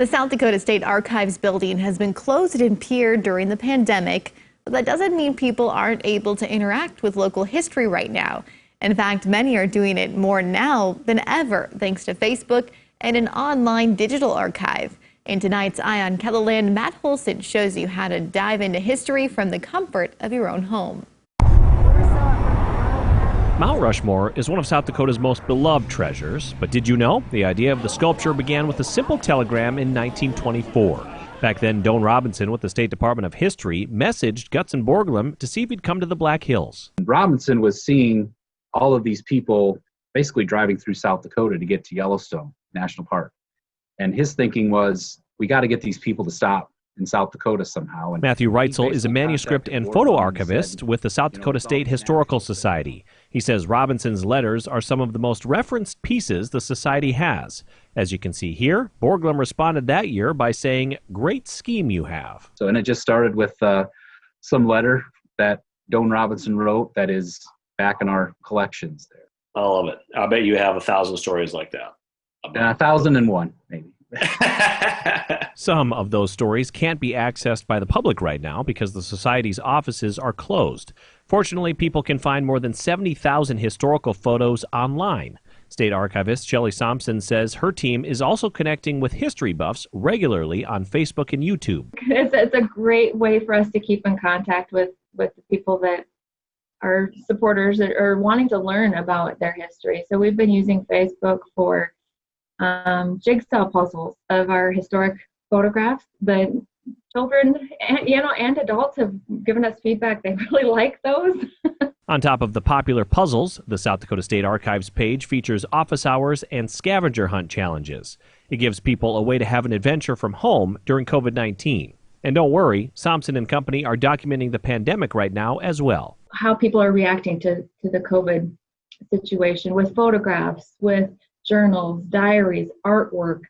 The South Dakota State Archives building has been closed in Pierre during the pandemic, but that doesn't mean people aren't able to interact with local history right now. In fact, many are doing it more now than ever, thanks to Facebook and an online digital archive. In tonight's Eye on KELOLAND, Matt Holson shows you how to dive into history from the comfort of your own home. Mount Rushmore is one of South Dakota's most beloved treasures, but did you know the idea of the sculpture began with a simple telegram in 1924? Back then, Doan Robinson with the State Department of History messaged Gutzon Borglum to see if he'd come to the Black Hills. Robinson was seeing all of these people basically driving through South Dakota to get to Yellowstone National Park. And his thinking was, we got to get these people to stop in South Dakota somehow. And Matthew Reitzel is a manuscript and photo archivist with the South Dakota State Historical Society. He says Robinson's letters are some of the most referenced pieces the society has. As you can see here, Borglum responded that year by saying, "Great scheme you have." And it just started with some letter that Doan Robinson wrote that is back in our collections there. I love it. I bet you have 1,000 stories like that. 1,001, maybe. Some of those stories can't be accessed by the public right now because the Society's offices are closed. Fortunately, people can find more than 70,000 historical photos online. State archivist Shelley Thompson says her team is also connecting with history buffs regularly on Facebook and YouTube. It's a great way for us to keep in contact with the people that are supporters that are wanting to learn about their history. So we've been using Facebook for jigsaw puzzles of our historic photographs. The children and adults have given us feedback. They really like those. On top of the popular puzzles, the South Dakota State Archives page features office hours and scavenger hunt challenges. It gives people a way to have an adventure from home during COVID-19. And don't worry, Thompson and company are documenting the pandemic right now as well. How people are reacting to the COVID situation with photographs, with journals, diaries, artwork,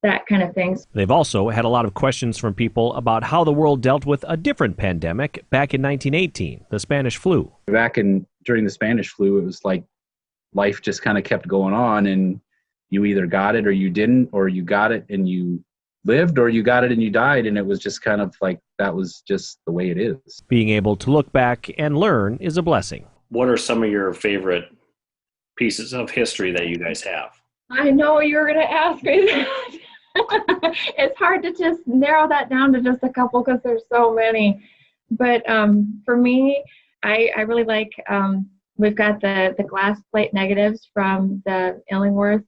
that kind of things. They've also had a lot of questions from people about how the world dealt with a different pandemic back in 1918, the Spanish flu. During the Spanish flu, it was like life just kind of kept going on, and you either got it or you didn't, or you got it and you lived, or you got it and you died, and it was just kind of like that was just the way it is. Being able to look back and learn is a blessing. What are some of your favorite pieces of history that you guys have? I know you were going to ask me that. It's hard to just narrow that down to just a couple because there's so many. But for me, I really like, we've got the glass plate negatives from the Illingworth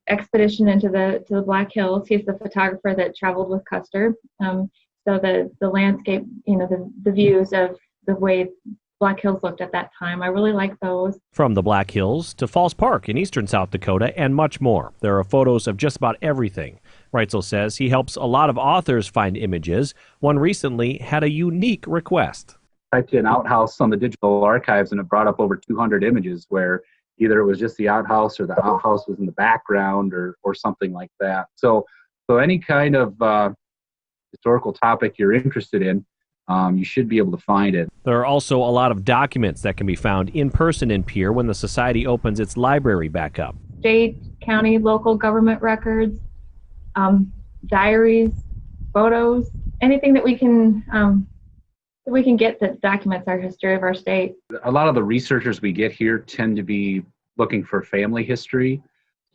expedition into the Black Hills. He's the photographer that traveled with Custer. So the landscape, the views of the way Black Hills looked at that time. I really like those. From the Black Hills to Falls Park in eastern South Dakota and much more. There are photos of just about everything. Reitzel says he helps a lot of authors find images. One recently had a unique request. I typed in outhouse on the digital archives and it brought up over 200 images where either it was just the outhouse or the outhouse was in the background or something like that. So any kind of historical topic you're interested in, you should be able to find it. There are also a lot of documents that can be found in person in Pierre when the Society opens its library back up. State, county, local government records, diaries, photos, anything that we can get that documents our history of our state. A lot of the researchers we get here tend to be looking for family history.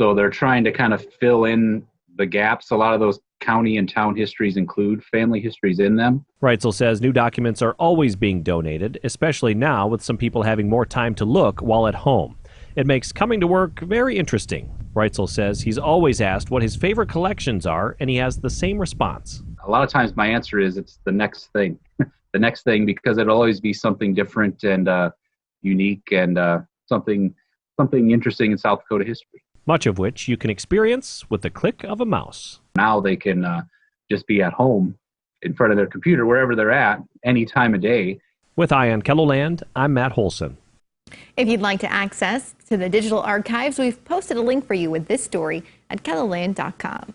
So they're trying to kind of fill in the gaps. A lot of those county and town histories include family histories in them. Reitzel says new documents are always being donated, especially now with some people having more time to look while at home. It makes coming to work very interesting. Reitzel says he's always asked what his favorite collections are, and he has the same response. A lot of times my answer is it's the next thing. The next thing, because it'll always be something different and unique and something interesting in South Dakota history. Much of which you can experience with the click of a mouse. Now they can just be at home in front of their computer, wherever they're at, any time of day. With Eye on KELOLAND, I'm Matt Holson. If you'd like to access to the digital archives, we've posted a link for you with this story at KELOLAND.com.